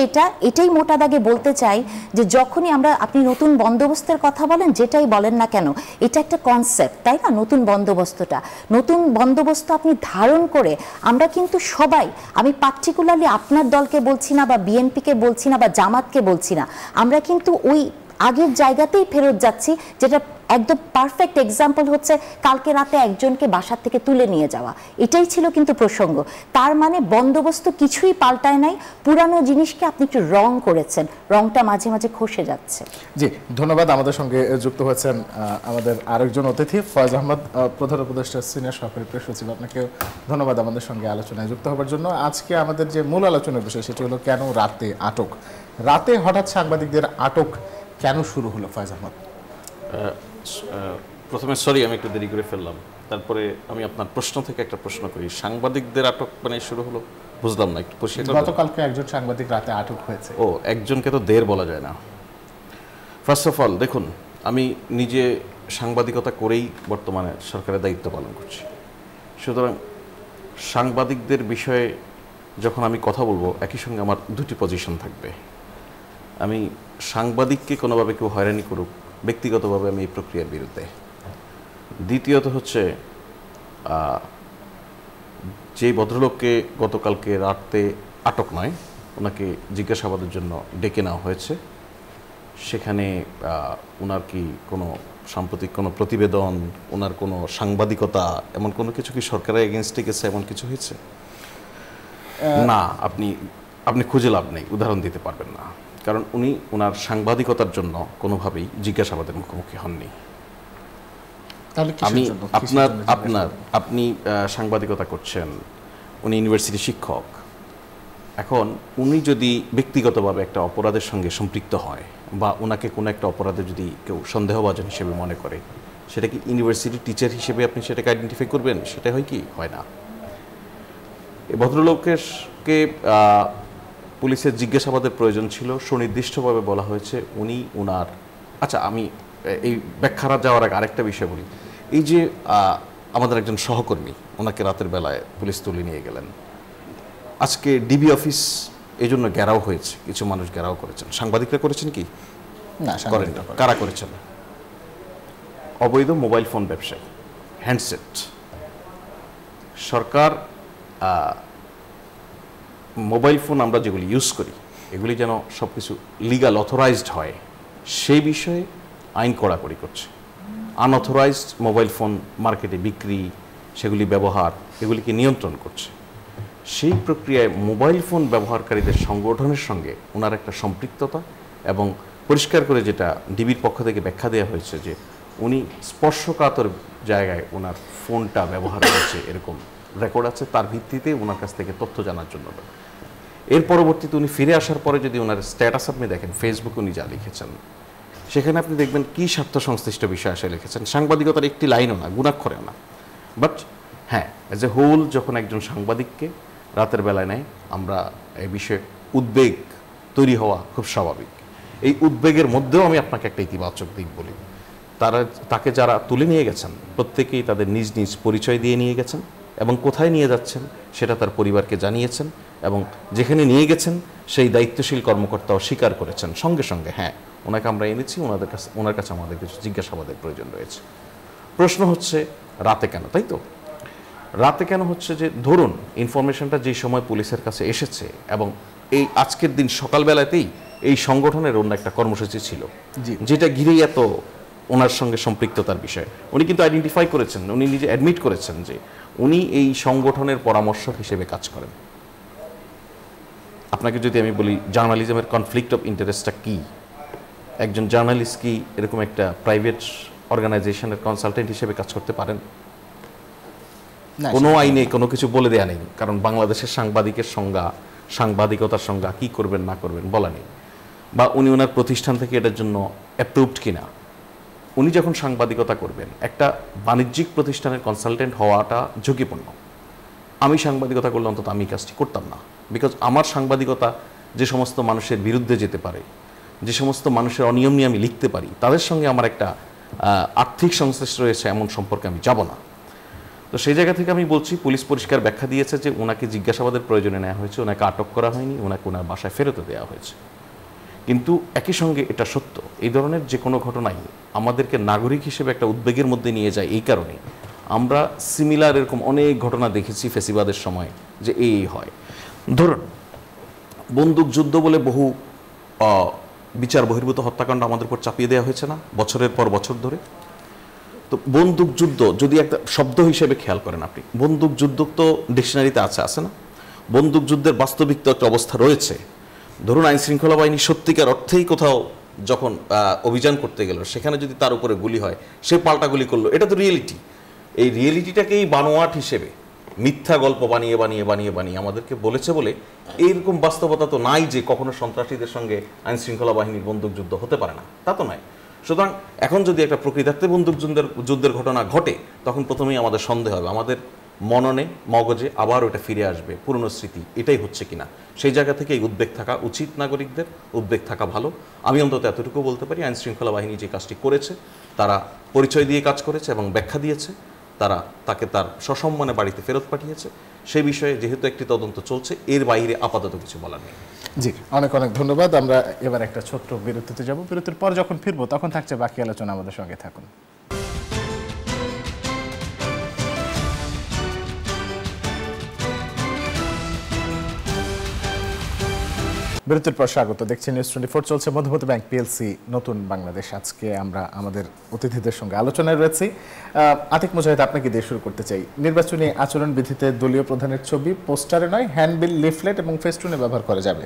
এটাই মোটা দাগে বলতে চাই যে যখনই আপনি নতুন বন্দোবস্তের কথা বলেন, যেটাই বলেন না কেন, এটা একটা কনসেপ্ট, তাই না? নতুন বন্দোবস্ত আপনি ধারণ করে আমরা কিন্তু সবাই, আমি পার্টিকুলারলি আপনার দলকে বলছি না বা বিএনপিকে বলছি না বা জামাতকে বলছি না, আমরা কিন্তু ওই আগের জায়গাতেই ফেরত যাচ্ছি, যেটা একদম পারফেক্ট এক্সাম্পল হচ্ছে কালকে রাতে একজনকে বাসার থেকে তুলে নিয়ে যাওয়া। এটাই ছিল কিন্তু প্রসঙ্গ। তার মানে বন্দোবস্ত কিছুই পাল্টায় নাই, পুরানো জিনিসকে আপনি একটু রং করেছেন, রংটা মাঝে মাঝে খসে যাচ্ছে। জি, ধন্যবাদ। আমাদের সঙ্গে যুক্ত হয়েছেন আমাদের আরেকজন অতিথি ফয়েজ আহমদ, প্রধান উপদেষ্টা সিনিয়র সহকারী প্রেস সচিব। আপনাকে ধন্যবাদ আমাদের সঙ্গে আলোচনায় যুক্ত হওয়ার জন্য। আজকে আমাদের যে মূল আলোচনার বিষয় সেটি হলো কেন রাতে আটক, রাতে হঠাৎ সাংবাদিকদের আটক কেন শুরু হলো? ফয়েজ আহমদ, প্রথমে সরি আমি একটু দেরি করে ফেললাম, তারপরে আমি আপনার প্রশ্ন থেকে একটা প্রশ্ন করি, সাংবাদিকদের আটক মানে শুরু হলো বুঝলাম না, একটু পরিষ্কার। গতকালকে একজন সাংবাদিক রাতে আটক হয়েছে। ও, একজনকে তো দের বলা যায় না। ফার্স্ট অফ অল দেখুন, আমি নিজে সাংবাদিকতা করেই বর্তমানে সরকারের দায়িত্ব পালন করছি, সুতরাং সাংবাদিকদের বিষয়ে যখন আমি কথা বলবো একই সঙ্গে আমার দুটি পজিশন থাকবে। আমি সাংবাদিককে কোনোভাবে কেউ হয়রানি করুক, ব্যক্তিগতভাবে আমি এই প্রক্রিয়ার বিরুদ্ধে। দ্বিতীয়ত হচ্ছে যে ভদ্রলোককে গতকালকে রাতে আটক নয়, ওনাকে জিজ্ঞাসাবাদের জন্য ডেকে নেওয়া হয়েছে, সেখানে ওনার কি কোনো সাম্প্রতিক কোনো প্রতিবেদন, ওনার কোনো সাংবাদিকতা, এমন কোনো কিছু কি সরকারের এগেনস্টে গেছে, এমন কিছু হয়েছে না? আপনি খুঁজে লাভ নেই, উদাহরণ দিতে পারবেন না, কারণ উনি ওনার সাংবাদিকতার জন্য কোনোভাবেই জিজ্ঞাসাবাদের মুখোমুখি হননি। আপনি সাংবাদিকতা করছেন, উনি ইউনিভার্সিটি শিক্ষক। এখন উনি যদি ব্যক্তিগতভাবে একটা অপরাধের সঙ্গে সম্পৃক্ত হয় বা ওনাকে কোনো একটা অপরাধে যদি কেউ সন্দেহভাজন হিসেবে মনে করে, সেটা কি ইউনিভার্সিটি টিচার হিসেবে আপনি সেটাকে আইডেন্টিফাই করবেন? সেটা হয় কি? হয় না। এই ভদ্রলোককে পুলিশের জিজ্ঞাসাবাদের প্রয়োজন ছিল, সুনির্দিষ্টভাবে বলা হয়েছে উনি ওনার। আচ্ছা, আমি এই ব্যাখ্যারা যাওয়ার আগে আরেকটা বিষয় বলি। এই যে আমাদের একজন সহকর্মী, ওনাকে রাতের বেলায় পুলিশ তুলে নিয়ে গেলেন, আজকে ডিবি অফিস এই জন্য ঘেরাও হয়েছে, কিছু মানুষ ঘেরাও করেছেন। সাংবাদিকরা করেছেন কি? না, করেন। কারা করেছেন? অবৈধ মোবাইল ফোন ব্যবসায়ী, হ্যান্ডসেট। সরকার মোবাইল ফোন আমরা যেগুলি ইউজ করি, এগুলি যেন সব কিছু লিগাল অথরাইজড হয়, সেই বিষয়ে আইন কড়াকড়ি করছে। আনঅথরাইজড মোবাইল ফোন মার্কেটে বিক্রি, সেগুলি ব্যবহার, এগুলিকে নিয়ন্ত্রণ করছে। সেই প্রক্রিয়ায় মোবাইল ফোন ব্যবহারকারীদের সংগঠনের সঙ্গে ওনার একটা সম্পৃক্ততা, এবং পরিষ্কার করে যেটা ডিবির পক্ষ থেকে ব্যাখ্যা দেওয়া হয়েছে যে উনি স্পর্শকাতর জায়গায় ওনার ফোনটা ব্যবহার করেছে, এরকম রেকর্ড আছে, তার ভিত্তিতে ওনার কাছ থেকে তথ্য জানার জন্য। এর পরবর্তীতে উনি ফিরে আসার পরে যদি ওনার স্ট্যাটাস আপনি দেখেন, ফেসবুকে উনি যা লিখেছেন, সেখানে আপনি দেখবেন কি স্বার্থ সংশ্লিষ্ট বিষয় আসে লিখেছেন। সাংবাদিকতার একটি লাইনও না, গুণাক্ষরেও না। বাট হ্যাঁ, অ্যাজ এ হোল যখন একজন সাংবাদিককে রাতের বেলায় নেয়, আমরা এই বিষয়ে উদ্বেগ তৈরি হওয়া খুব স্বাভাবিক। এই উদ্বেগের মধ্যেও আমি আপনাকে একটা ইতিবাচক দিক বলি। তাকে যারা তুলে নিয়ে গেছেন, প্রত্যেকেই তাদের নিজ নিজ পরিচয় দিয়ে নিয়ে গেছেন, এবং কোথায় নিয়ে যাচ্ছেন সেটা তার পরিবারকে জানিয়েছেন, এবং যেখানে নিয়ে গেছেন সেই দায়িত্বশীল কর্মকর্তাও স্বীকার করেছেন সঙ্গে সঙ্গে, হ্যাঁ ওনাকে আমরা এনেছি, ওনার কাছে আমাদের কিছু জিজ্ঞাসাবাদের প্রয়োজন রয়েছে। প্রশ্ন হচ্ছে রাতে কেন, তাই তো? রাতে কেন হচ্ছে যে ধরুন ইনফরমেশনটা যে সময় পুলিশের কাছে এসেছে, এবং এই আজকের দিন সকালবেলাতেই এই সংগঠনের অন্য একটা কর্মসূচি ছিল, যেটা ঘিরেই এত ওনার সঙ্গে সম্পৃক্ততার বিষয়। উনি কিন্তু আইডেন্টিফাই করেছেন, উনি নিজে অ্যাডমিট করেছেন যে উনি এই সংগঠনের পরামর্শক হিসেবে কাজ করেন। আপনাকে যদি আমি বলি জার্নালিজমের কনফ্লিক্ট অফ ইন্টারেস্টটা কি, একজন জার্নালিস্ট কি এরকম একটা প্রাইভেট অর্গানাইজেশনের কনসালটেন্ট হিসেবে কাজ করতে পারেন? কোনো আইনে কোনো কিছু বলে দেয়া নেই, কারণ বাংলাদেশের সাংবাদিকের সংজ্ঞা, সাংবাদিকতার সংজ্ঞা কি করবেন না করবেন বলা নেই, বা উনি ওনার প্রতিষ্ঠান থেকে এটার জন্য অ্যাপ্রুভড কিনা। উনি যখন সাংবাদিকতা করবেন, একটা বাণিজ্যিক প্রতিষ্ঠানের কনসালটেন্ট হওয়াটা ঝুঁকিপূর্ণ। আমি সাংবাদিকতা করলে অন্তত আমি কাজটি করতাম না, বিকজ আমার সাংবাদিকতা যে সমস্ত মানুষের বিরুদ্ধে যেতে পারে, যে সমস্ত মানুষের অনিয়ম নিয়ে আমি লিখতে পারি, তাদের সঙ্গে আমার একটা আর্থিক সংশ্লিষ্ট রয়েছে, এমন সম্পর্কে আমি যাব না। তো সেই জায়গা থেকে আমি বলছি, পুলিশ পরিষ্কার ব্যাখ্যা দিয়েছে যে ওনাকে জিজ্ঞাসাবাদের প্রয়োজনে নেওয়া হয়েছে, ওনাকে আটক করা হয়নি, ওনাকে ওনার বাসায় ফেরত দেওয়া হয়েছে। কিন্তু একই সঙ্গে এটা সত্য, এই ধরনের যে কোনো ঘটনাই আমাদেরকে নাগরিক হিসেবে একটা উদ্বেগের মধ্যে নিয়ে যায়। এই কারণে আমরা সিমিলার এরকম অনেক ঘটনা দেখেছি ফেসিবাদের সময় যে এই হয়। ধরুন বন্দুক যুদ্ধ বলে বহু বিচার বহির্ভূত হত্যাকাণ্ড আমাদের উপর চাপিয়ে দেওয়া হয়েছে না বছরের পর বছর ধরে। তো বন্দুক যুদ্ধ যদি একটা শব্দ হিসেবে খেয়াল করেন আপনি, বন্দুক যুদ্ধ তো ডিকশনারিতে আছে না? বন্দুক যুদ্ধের বাস্তবিক তো একটা অবস্থা রয়েছে। ধরুন আইন শৃঙ্খলা বাহিনী সত্যিকার অর্থেই কোথাও যখন অভিযান করতে গেল, সেখানে যদি তার উপরে গুলি হয়, সে পাল্টা গুলি করলো, এটা তো রিয়েলিটি। এই রিয়েলিটিটাকেই বানোয়াট হিসেবে মিথ্যা গল্প বানিয়ে বানিয়ে বানিয়ে বানিয়ে আমাদেরকে বলেছে বলে এইরকম বাস্তবতা তো নাই যে কখনো সন্ত্রাসীদের সঙ্গে আইন শৃঙ্খলা বাহিনীর বন্দুক যুদ্ধ হতে পারে না, তা তো নয়। সুতরাং এখন যদি একটা প্রকৃতার্থে বন্দুক যুদ্ধের ঘটনা ঘটে, তখন প্রথমেই আমাদের সন্দেহ হবে, আমাদের মননে মগজে আবার ওটা ফিরে আসবে পুরনো স্মৃতি, এটাই হচ্ছে কিনা। সেই জায়গা থেকে এই উদ্বেগ থাকা উচিত, নাগরিকদের উদ্বেগ থাকা ভালো। আমি অন্তত এতটুকু বলতে পারি, আইন শৃঙ্খলা বাহিনী যে কাজটি করেছে, তারা পরিচয় দিয়ে কাজ করেছে এবং ব্যাখ্যা দিয়েছে, তারা তাকে তার সসম্মানে বাড়িতে ফেরত পাঠিয়েছে। সেই বিষয়ে যেহেতু একটি তদন্ত চলছে, এর বাইরে আপাতত কিছু বলার নেই। জি, অনেক অনেক ধন্যবাদ। আমরা এবার একটা ছোট্ট বিরতিতে যাব। বিরতির পর যখন ফিরবো তখন থাকছে বাকি আলোচনা, আমাদের সঙ্গে থাকুন। বিরতির পর স্বাগত। দেখছেন নিউজ 24, চলছে মধুমতি ব্যাংক পিএলসি নতুন বাংলাদেশ। আজকে আমরা আমাদের অতিথিদের সঙ্গে আলোচনায় রয়েছি। আতিক মুজাহিদ, আপনাকে দিয়ে শুরু করতে চাই। নির্বাচনী আচরণ বিধিতে দলীয় প্রধানের ছবি পোস্টারে নয়, হ্যান্ডবিল, লিফলেট এবং ফেস্টুনে ব্যবহার করা যাবে।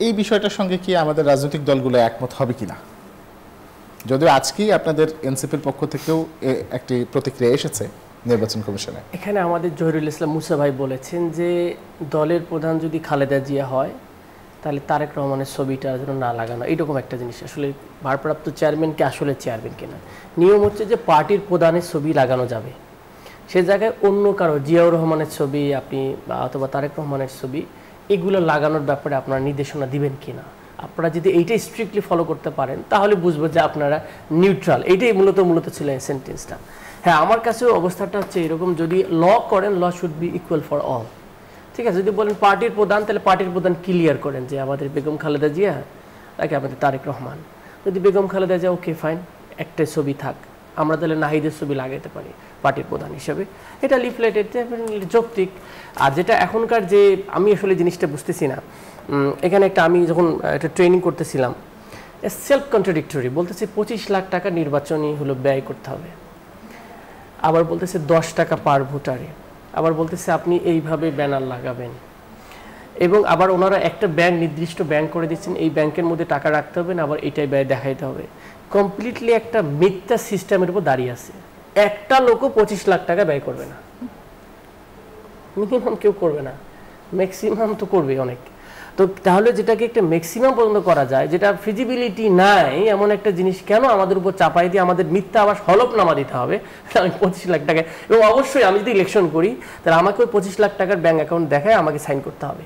এই বিষয়টার সঙ্গে কি আমাদের রাজনৈতিক দলগুলো একমত হবে কিনা? যদিও আজকেই আপনাদের এনসিপির পক্ষ থেকেও একটি প্রতিক্রিয়া এসেছে নির্বাচন কমিশনে। এখানে আমাদের জহিরুল ইসলাম মুসা ভাই বলেছেন যে দলের প্রধান যদি খালেদা জিয়া হয়, তাহলে তারেক রহমানের ছবিটা যেন না লাগানো, এইরকম একটা জিনিস। আসলে ভারপ্রাপ্ত চেয়ারম্যানকে আসলে চেয়ারম্যান কিনা, নিয়ম হচ্ছে যে পার্টির প্রধানের ছবি লাগানো যাবে, সে জায়গায় অন্য কারো, জিয়াউর রহমানের ছবি আপনি অথবা তারেক রহমানের ছবি, এগুলো লাগানোর ব্যাপারে আপনারা নির্দেশনা দিবেন কিনা। আপনারা যদি এইটাই স্ট্রিক্টলি ফলো করতে পারেন, তাহলে বুঝবো যে আপনারা নিউট্রাল। এইটাই মূলত ছিল এই সেন্টেন্সটা। হ্যাঁ, আমার কাছেও অবস্থাটা হচ্ছে এরকম, যদি ল করেন, law should be equal for all. ঠিক আছে, যদি বলেন পার্টির প্রধান, তাহলে পার্টির প্রধান ক্লিয়ার করেন যে আমাদের বেগম খালেদা জিয়া, নাকি আমাদের তারেক রহমান। যদি বেগম খালেদা জিয়া, ওকে ফাইন, একটা ছবি থাক, আমরা তাহলে নাহিদের ছবি লাগাইতে পারি পার্টির প্রধান হিসেবে, এটা লিফলেটের যৌক্তিক। আর যেটা এখনকার যে, আমি আসলে জিনিসটা বুঝতেছি না, এখানে একটা, আমি যখন একটা ট্রেনিং করতেছিলাম, সেলফ কন্ট্রাডিক্টরি, বলতেছে 25 লাখ টাকা নির্বাচনী হলো ব্যয় করতে হবে, আবার বলতেছে 10 টাকা পার ভোটারে, আবার বলতেছে আপনি এইভাবে ব্যানার লাগাবেন, এবং আবার ওনারা একটা ব্যাংক, নির্দিষ্ট ব্যাংক করে দিচ্ছেন, এই ব্যাংকের মধ্যে টাকা রাখতে হবে না, আবার এটাই ব্যয় দেখাইতে হবে। কমপ্লিটলি একটা মিথ্যা সিস্টেমের উপর দাঁড়িয়ে আছে। একটা লোকও 25 লাখ টাকা ব্যয় করবে না, মিনিমাম কেউ করবে না, ম্যাক্সিমাম তো করবে অনেক। তো তাহলে যেটাকে একটা ম্যাক্সিমাম পর্যন্ত করা যায়, যেটা ফিজিবিলিটি নাই, এমন একটা জিনিস কেন আমাদের উপর চাপাই দিয়ে আমাদের মিথ্যা আবার হলফনামা দিতে হবে আমি 25 লাখ টাকা, এবং অবশ্যই আমি যদি ইলেকশন করি, তাহলে আমাকে ওই 25 লাখ টাকার ব্যাঙ্ক অ্যাকাউন্ট দেখায় আমাকে সাইন করতে হবে।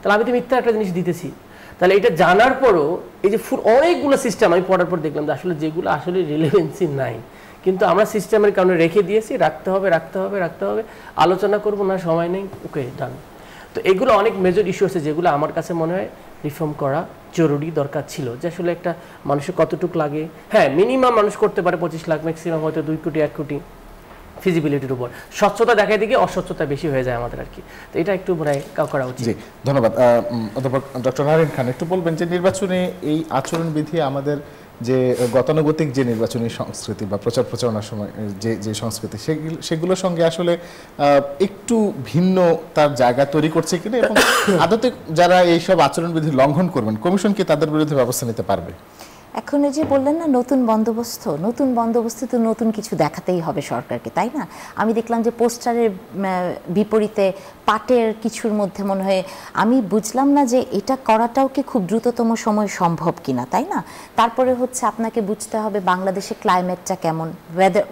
তাহলে আমি তো মিথ্যা একটা জিনিস দিতেছি। তাহলে এটা জানার পরও এই যে অনেকগুলো সিস্টেম আমি পড়ার পর দেখলাম যে আসলে যেগুলো আসলে রিলেভেন্সি নাই, কিন্তু আমরা সিস্টেমের কারণে রেখে দিয়েছি, রাখতে হবে, আলোচনা করবো না, সময় নেই, ওকে ডান। তো এগুলো অনেক মেজর ইস্যু আছে যেগুলো আমার কাছে মনে হয় রিফর্ম করা জরুরি, দরকার ছিল। যে আসলে একটা মানুষের কতটুকু লাগে, হ্যাঁ মিনিমাম মানুষ করতে পারে 25 লাখ, ম্যাক্সিমাম হয়তো 2 কোটি 1 কোটি, ফিজিবিলিটির উপর স্বচ্ছতা দেখাই দিকে অস্বচ্ছতা বেশি হয়ে যায় আমাদের আর কি। তো এটা একটু মনে হয় করা উচিত। জি, ধন্যবাদ। অধ্যাপক ডক্টর নারিন খান, একটু বলবেন যে নির্বাচনে এই আচরণবিধি আমাদের যে গতানুগতিক যে নির্বাচনী সংস্কৃতি বা প্রচার প্রচারণার সময় যে সংস্কৃতি, সেগুলোর সঙ্গে আসলে একটু ভিন্ন তার জায়গা তৈরি করছে কিনা, এবং আদতে যারা এইসব আচরণবিধি লঙ্ঘন করবেন, কমিশন কি তাদের বিরুদ্ধে ব্যবস্থা নিতে পারবে? এখন ওই যে বললেন না নতুন বন্দোবস্ত তো নতুন কিছু দেখাতেই হবে সরকারকে, তাই না? আমি দেখলাম যে পোস্টারের বিপরীতে পাটের কিছুর মধ্যে মনে হয়, আমি বুঝলাম না যে এটা করাটাও কি খুব দ্রুততম সময় সম্ভব কিনা, তাই না? তারপরে হচ্ছে আপনাকে বুঝতে হবে বাংলাদেশে ক্লাইমেটটা কেমন,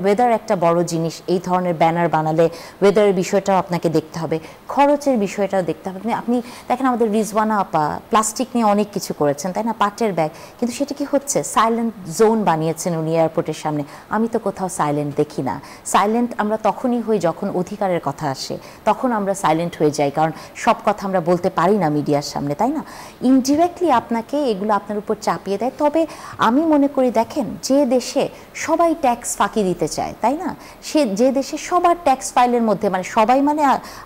ওয়েদার একটা বড় জিনিস, এই ধরনের ব্যানার বানালে ওয়েদারের বিষয়টাও আপনাকে দেখতে হবে, খরচের বিষয়টাও দেখতে হবে। আপনি দেখেন আমাদের রিজওয়ানা আপা প্লাস্টিক নিয়ে অনেক কিছু করেছেন, তাই না? পাটের ব্যাগ, কিন্তু সেটা কি হচ্ছে? সাইলেন্ট জোন বানিয়েছেন উনি এয়ারপোর্টের সামনে, আমি তো কোথাও সাইলেন্ট দেখি না। সাইলেন্ট আমরা তখনই হই যখন অধিকারের কথা আসে, তখন আমরা সাইলেন্ট হয়ে যাই, কারণ সব কথা আমরা বলতে পারি না মিডিয়ার সামনে, তাই না? ইনডিরেক্টলি আপনাকে এগুলো আপনার উপর চাপিয়ে দেয়। তবে আমি মনে করি দেখেন, যে দেশে সবাই ট্যাক্স ফাঁকি দিতে চায়, তাই না, সে যে দেশে সবার ট্যাক্স ফাইলের মধ্যে, মানে সবাই মানে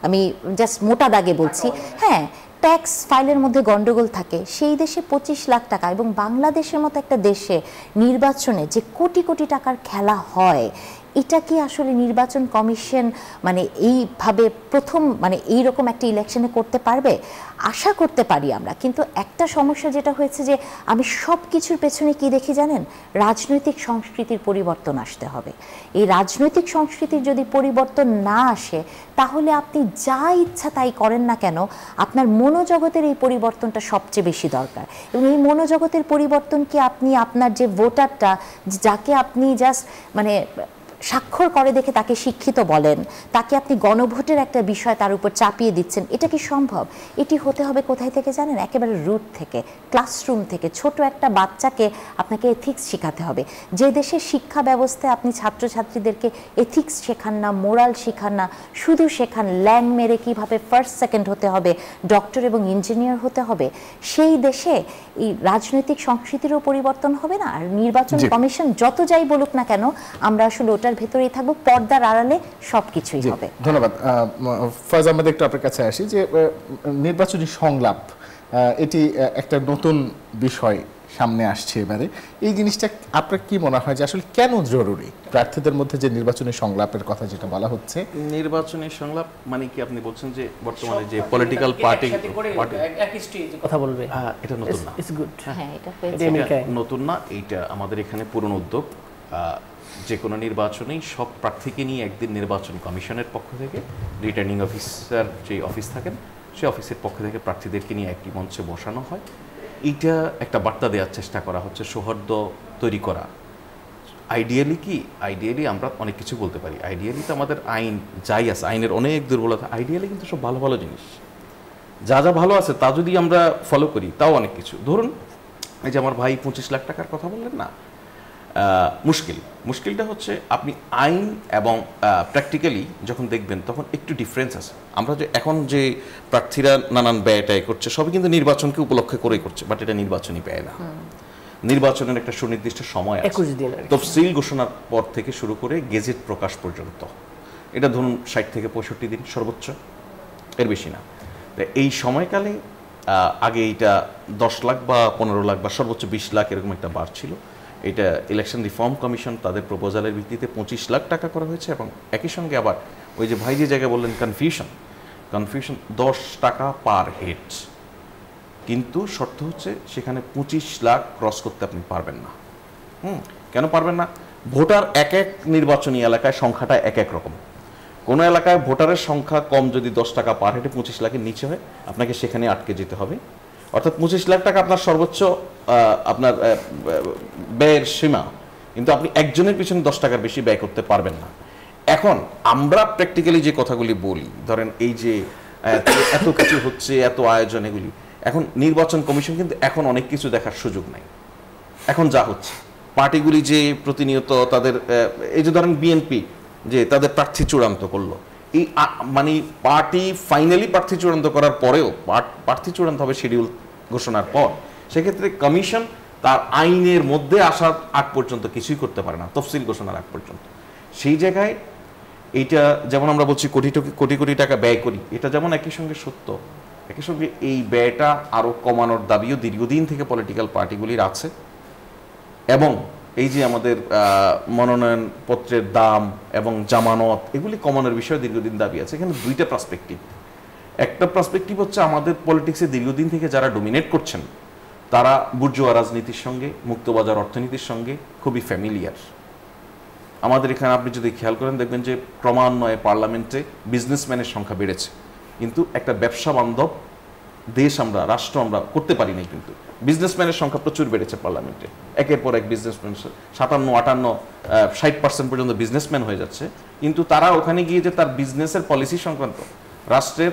আমি জাস্ট মোটা দাগে বলছি, হ্যাঁ, ট্যাক্স ফাইলের মধ্যে গন্ডগোল থাকে, সেই দেশে 25 লাখ টাকা, এবং বাংলাদেশের মতো একটা দেশে নির্বাচনে যে কোটি কোটি টাকার খেলা হয়, এটা কি আসলে নির্বাচন কমিশন মানে এইভাবে প্রথম মানে এইরকম একটা ইলেকশনে করতে পারবে? আশা করতে পারি আমরা, কিন্তু একটা সমস্যা যেটা হয়েছে যে আমি সব কিছুর পেছনে কি দেখি জানেন, রাজনৈতিক সংস্কৃতির পরিবর্তন আসতে হবে। এই রাজনৈতিক সংস্কৃতির যদি পরিবর্তন না আসে, তাহলে আপনি যা ইচ্ছা তাই করেন না কেন, আপনার মনোজগতের এই পরিবর্তনটা সবচেয়ে বেশি দরকার। এবং এই মনোজগতের পরিবর্তনকে আপনি আপনার যে ভোটারটা, যাকে আপনি জাস্ট মানে স্বাক্ষর করে দেখে তাকে শিক্ষিত বলেন, তাকে আপনি গণভোটের একটা বিষয় তার উপর চাপিয়ে দিচ্ছেন, এটা কি সম্ভব? এটি হতে হবে কোথায় থেকে জানেন? একেবারে রুট থেকে, ক্লাসরুম থেকে। ছোট একটা বাচ্চাকে আপনাকে এথিক্স শেখাতে হবে। যে দেশের শিক্ষা ব্যবস্থায় আপনি ছাত্রছাত্রীদেরকে এথিক্স শেখান না, মোরাল শেখান না, শুধু শেখান ল্যাং মেরে কীভাবে ফার্স্ট সেকেন্ড হতে হবে, ডক্টর এবং ইঞ্জিনিয়ার হতে হবে, সেই দেশে এই রাজনৈতিক সংস্কৃতিরও পরিবর্তন হবে না। আর নির্বাচন কমিশন যত যাই বলুক না কেন, আমরা আসলে ওটার ভেতরেই থাকবো, পর্দার আড়ালে সবকিছুই হবে। ধন্যবাদ। ফয়জ আহমেদ, একটু আপনার কাছে আসি যে নির্বাচনী সংলাপ এটি একটা নতুন বিষয় সামনে আসছে এবারে, এই জিনিসটা আপনার কি মনে হয় যে আসলে কেন জরুরি? প্রার্থীদের মধ্যে যে নির্বাচনী সংলাপের কথা যেটা বলা হচ্ছে, নির্বাচনী সংলাপ মানে কি আপনি বলছেন যে বর্তমানে যে পলিটিক্যাল পার্টি একই স্টেজে কথা বলবে, এটা নতুন না, ইটস গুড, হ্যাঁ এটা হয়েছে নতুন না, এইটা আমাদের এখানে পুরনো উদ্যোগ। যে কোনো নির্বাচনেই সব প্রার্থীকে নিয়ে একদিন নির্বাচন কমিশনের পক্ষ থেকে রিটার্নিং অফিসার যে অফিস থাকেন, সেই অফিসের পক্ষ থেকে প্রার্থীদেরকে নিয়ে একটি মঞ্চে বসানো হয়। এইটা একটা বার্তা দেওয়ার চেষ্টা করা হচ্ছে, সৌহার্দ্য তৈরি করা। আইডিয়ালি আমরা অনেক কিছু বলতে পারি, আইডিয়ালি তো আমাদের আইন যাই আছে, আইনের অনেক দুর্বলতা, আইডিয়ালি কিন্তু সব ভালো ভালো জিনিস, যা যা ভালো আছে তা যদি আমরা ফলো করি তাও অনেক কিছু। ধরুন এই যে আমার ভাই 25 লাখ টাকার কথা বললেন না, মুশকিলটা হচ্ছে আপনি আইন এবং প্র্যাকটিক্যালি যখন দেখবেন তখন একটু ডিফারেন্স আছে। আমরা যে এখন যে প্রার্থীরা নানান ব্যয় ট্যায় করছে সবই কিন্তু নির্বাচনকে উপলক্ষে করেই করছে, বাট এটা নির্বাচনী ব্যয় না। নির্বাচনের একটা সুনির্দিষ্ট সময় আছে, 21 দিন, তফসিল ঘোষণার পর থেকে শুরু করে গেজেট প্রকাশ পর্যন্ত, এটা ধরুন 60 থেকে 65 দিন সর্বোচ্চ, এর বেশি না। এই সময়কালে আগে এইটা 10 লাখ বা 15 লাখ বা সর্বোচ্চ 20 লাখ এরকম একটা বার ছিল। এটা ইলেকশন রিফর্ম কমিশন তাদের প্রপোজালের ভিত্তিতে 25 লাখ টাকা করা হয়েছে। এবং একই সঙ্গে আবার ওই যে ভাই যে জায়গায় বললেন কনফিউশন 10 টাকা পার হেড, কিন্তু শর্ত হচ্ছে সেখানে 25 লাখ ক্রস করতে আপনি পারবেন না। কেন পারবেন না? ভোটার এক এক নির্বাচনী এলাকায় সংখ্যাটা এক এক রকম। কোনো এলাকায় ভোটারের সংখ্যা কম যদি 10 টাকা পার হেডে 25 লাখের নিচে হয়, আপনাকে সেখানে আটকে যেতে হবে। অর্থাৎ 25 লাখ টাকা আপনার সর্বোচ্চ আপনার ব্যয়ের সীমা, কিন্তু আপনি একজনের পিছনে 10 টাকার বেশি ব্যয় করতে পারবেন না। এখন আমরা প্র্যাকটিক্যালি যে কথাগুলি বলি, ধরেন এই যে এত কিছু হচ্ছে, এত আয়োজন, এগুলি এখন নির্বাচন কমিশন কিন্তু এখন অনেক কিছু দেখার সুযোগ নাই। এখন যা হচ্ছে পার্টিগুলি যে প্রতিনিয়ত তাদের এই যে ধরেন বিএনপি যে তাদের প্রার্থী চূড়ান্ত করলো, এই মানে পার্টি ফাইনালি প্রার্থী চূড়ান্ত করার পরেও প্রার্থী চূড়ান্ত হবে শিডিউল ঘোষণার পর, সেক্ষেত্রে কমিশন তার আইনের মধ্যে আসার আগ পর্যন্ত কিছুই করতে পারে না, তফসিল ঘোষণার আগ পর্যন্ত। সেই জায়গায় এইটা যেমন আমরা বলছি কোটি কোটি টাকা ব্যয় করি, এটা যেমন একই সঙ্গে সত্য, একই সঙ্গে এই ব্যয়টা আরও কমানোর দাবিও দীর্ঘদিন থেকে পলিটিক্যাল পার্টিগুলির আছে। এবং এই যে আমাদের মনোনয়ন পত্রের দাম এবং জামানত, এগুলি কমানোর বিষয়ে দীর্ঘদিন দাবি আছে। এখানে দুইটা পার্সপেক্টিভ। একটা পার্সপেক্টিভ হচ্ছে আমাদের পলিটিক্সে দীর্ঘদিন থেকে যারা ডোমিনেট করছেন তারা বুর্জোয়া রাজনীতির সঙ্গে, মুক্তবাজার অর্থনীতির সঙ্গে খুবই ফ্যামিলিয়ার। আমাদের এখানে আপনি যদি খেয়াল করেন দেখবেন যে ক্রমান্বয়ে পার্লামেন্টে বিজনেসম্যানের সংখ্যা বেড়েছে, কিন্তু একটা ব্যবসা বান্ধব দেশ আমরা, রাষ্ট্র আমরা করতে পারি নাই। কিন্তু বিজনেসম্যানের সংখ্যা প্রচুর বেড়েছে পার্লামেন্টে, একের পর এক বিজনেসম্যান 57, 58, 60% পর্যন্ত বিজনেসম্যান হয়ে যাচ্ছে। কিন্তু তারা ওখানে গিয়ে যে তার বিজনেসের পলিসি সংক্রান্ত, রাষ্ট্রের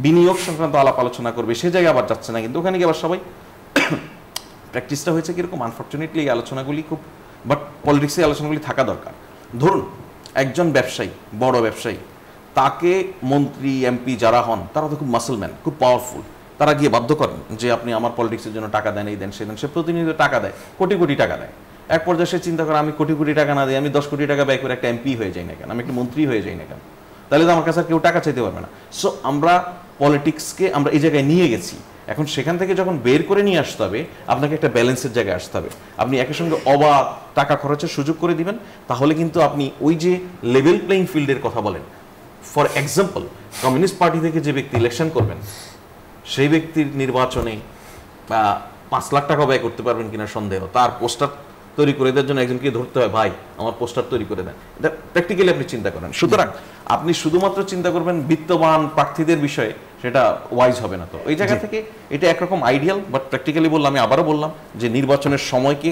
বিনিয়োগ সংক্রান্ত আলাপ আলোচনা করবে, সে জায়গায় আবার যাচ্ছে না। কিন্তু ওখানে গিয়ে আবার সবাই প্র্যাকটিসটা হয়েছে কিরকম, আনফর্চুনেটলি এই আলোচনাগুলি খুব, বাট পলিটিক্সে আলোচনাগুলি থাকা দরকার। ধরুন একজন ব্যবসায়ী, বড় ব্যবসায়ী, তাকে মন্ত্রী এমপি যারা হন তারা তো খুব মাসলম্যান, খুব পাওয়ারফুল, তারা গিয়ে বাধ্য করেন যে আপনি আমার পলিটিক্সের জন্য টাকা দেন, এই দেন সে দেন। সে প্রতিনিয়ত টাকা দেয়, কোটি কোটি টাকা দেয়। এক পর্যায়ে সে চিন্তা করে আমি কোটি কোটি টাকা না দিই, আমি 10 কোটি টাকা ব্যয় করে একটা এমপি হয়ে যাই না কেন, আমি একটা মন্ত্রী হয়ে যাই না কেন, তাহলে তো আমার কাছে আর কেউ টাকা চাইতে পারবে না। সো আমরা পলিটিক্সকে আমরা এই জায়গায় নিয়ে গেছি। এখন সেখান থেকে যখন বের করে নিয়ে আসতে হবে, আপনাকে একটা ব্যালেন্সের জায়গায় আসতে হবে। আপনি একের সঙ্গে অবাধ টাকা খরচের সুযোগ করে দিবেন, তাহলে কিন্তু আপনি ওই যে লেভেল প্লেইং ফিল্ডের কথা বলেন, ফর এক্সাম্পল কমিউনিস্ট পার্টি থেকে যে ব্যক্তি ইলেকশন করবেন, সেই ব্যক্তির নির্বাচনে 5 লাখ টাকা ব্যয় করতে পারবেন কিনা সন্দেহ। তার পোস্টার তৈরি করে দেওয়ার জন্য একজনকে ধরতে হয়, ভাই আমার পোস্টার তৈরি করে দেন। এটা প্র্যাকটিক্যালি আপনি চিন্তা করেন। সুতরাং আপনি শুধুমাত্র চিন্তা করবেন বিত্তবান প্রার্থীদের বিষয়ে, সেটা ওয়াইজ হবে না। তো এই জায়গা থেকে এটা একরকম আইডিয়াল, বাট প্র্যাকটিক্যালি বললাম, আমি আবারও বললাম যে নির্বাচনের সময়কে,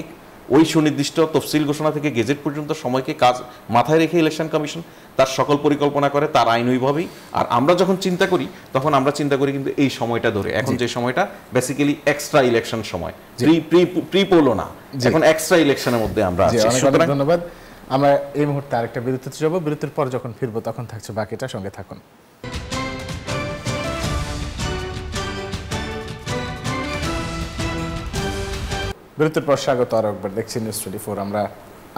ওই সুনির্দিষ্ট তফসিল ঘোষণা থেকে গেজেট পর্যন্ত সময়কে কাজ মাথায় রেখে ইলেকশন কমিশন তার সকল পরিকল্পনা করে, তার আইন ওইভাবেই। আর আমরা যখন চিন্তা করি তখন আমরা চিন্তা করি কিন্তু এই সময়টা ধরে, এখন যে সময়টা বেসিক্যালি এক্সট্রা ইলেকশন সময়, প্রি পোলো না, এখন এক্সট্রা ইলেকশনের মধ্যে আমরা আছি। অনেক ধন্যবাদ। আমরা এই মুহূর্তে আরেকটা বিরতিতে যাব, বিরতির পর যখন ফিরবো তখন থাকছে বাকিটা, সঙ্গে থাকুন। বিরতির পর স্বাগত আরো একবার, দেখছি নিউজ 24। আমরা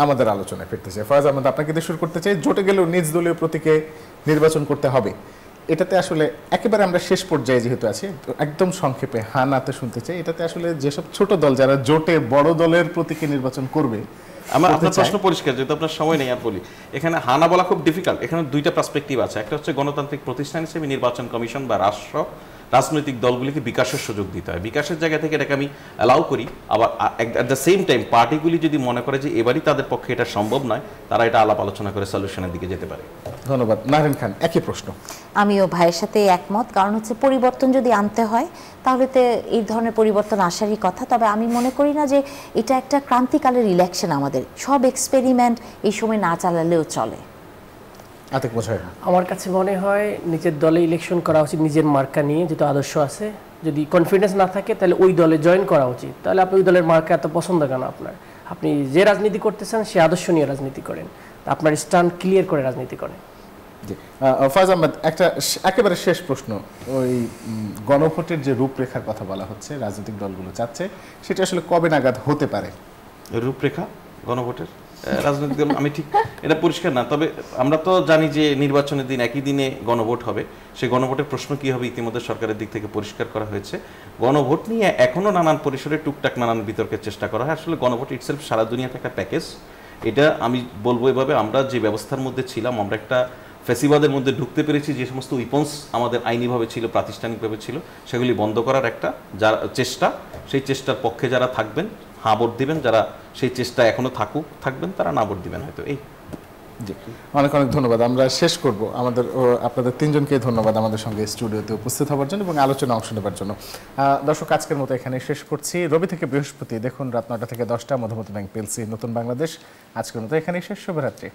আমাদের আলোচনায় ফিরতে চাই। ফরাজ আহমদ, আপনাকে দিয়ে শুরু করতে চাই। জোটে গেলেও নিজ দলীয় প্রতীকে নির্বাচন করতে হবে, এটাতে আসলে একেবারে আমরা শেষ পর্যায়ে যেহেতু আছি, একদম সংক্ষেপে হানাতে শুনতে চাই। এটাতে আসলে যেসব ছোট দল যারা জোটে বড় দলের প্রতীকে নির্বাচন করবে, আমার আপনার প্রশ্ন পরিষ্কার, যেহেতু আপনার সময় নেই আর বলি। এখানে হানা বলা খুব ডিফিকাল্ট। এখানে দুইটা পার্সপেক্টিভ আছে। একটা হচ্ছে গণতান্ত্রিক প্রতিষ্ঠান হিসেবে নির্বাচন কমিশন বা রাষ্ট্র রাজনৈতিক দলগুলিকে বিকাশের সুযোগ দিতে হয়, বিকাশের জায়গা থেকে এটাকে আমি অ্যালাউ করি। আবার অ্যাট দ্য সেম টাইম পার্টিগুলি যদি মনে করে যে এবারই তাদের পক্ষে এটা সম্ভব নয়, তারা এটা আলাপ আলোচনা করে সলিউশনের দিকে যেতে পারে। ধন্যবাদ। নাহরিন খান, একই প্রশ্ন। আমিও ভাইয়ের সাথে একমত, কারণ হচ্ছে পরিবর্তন যদি আনতে হয় তাহলে তো এই ধরনের পরিবর্তন আসারই কথা। তবে আমি মনে করি না যে এটা একটা ক্রান্তিকালের ইলেকশন, আমাদের সব এক্সপেরিমেন্ট এই সময় না চালালেও চলে। আমার কাছে মনে হয় নিজের দলে ইলেকশন করা উচিত, নিজের মার্কা নিয়ে, যেহেতু আদর্শ আছে। যদি কনফিডেন্স না থাকে তাহলে ওই দলে জয়েন করা উচিত। তাহলে আপনি ওই দলের মার্কা এত পছন্দ কেন আপনার? আপনি যে রাজনীতি করতেছেন সে আদর্শ নিয়ে রাজনীতি করেন, আপনার স্ট্যান্ড ক্লিয়ার করে রাজনীতি করেন। ফয়জ আহমেদ, একটা একেবারে শেষ প্রশ্ন। ওই গণভোটের যে রূপরেখার কথা বলা হচ্ছে, রাজনৈতিক দলগুলো চাচ্ছে, সেটা আসলে কবে নাগাদ হতে পারে? রূপরেখা গণভোটের রাজনৈতিক দল, আমি ঠিক এটা পরিষ্কার না। তবে আমরা তো জানি যে নির্বাচনের দিন একই দিনে গণভোট হবে। সেই গণভোটের প্রশ্ন কি হবে ইতিমধ্যে সরকারের দিক থেকে পরিষ্কার করা হয়েছে। গণভোট নিয়ে এখনো নানান পরিসরে টুকটাক নানান বিতর্কের চেষ্টা করা হয়। আসলে গণভোট ইটসেলফ সারা দুনিয়াতে একটা প্যাকেজ। এটা আমি বলবো এভাবে, আমরা যে ব্যবস্থার মধ্যে ছিলাম, আমরা একটা ফেসিবাদের মধ্যে ঢুকতে পেরেছি। যে সমস্ত উইপন্স আমাদের আইনিভাবে ছিল, প্রাতিষ্ঠানিকভাবে ছিল, সেগুলি বন্ধ করার একটা যারা চেষ্টা, সেই চেষ্টার পক্ষে যারা থাকবেন হ্যাঁ ভোট দিবেন, যারা সেই চেষ্টা এখনো থাকবেন তারা না ভোট দিবেন হয়তো। এই জি, অনেক অনেক ধন্যবাদ। আমরা শেষ করব। আপনাদের তিনজনকে ধন্যবাদ আমাদের সঙ্গে স্টুডিওতে উপস্থিত হওয়ার জন্য এবং আলোচনা অংশ নেবার জন্য। দর্শক, আজকের মতো এখানে শেষ করছি। রবি থেকে বৃহস্পতি দেখুন রাত 9টা থেকে 10টা মধুমতি ব্যাংক পিএলসি নতুন বাংলাদেশ। আজকের মতো এখানেই শেষ। শুভরাত্রি।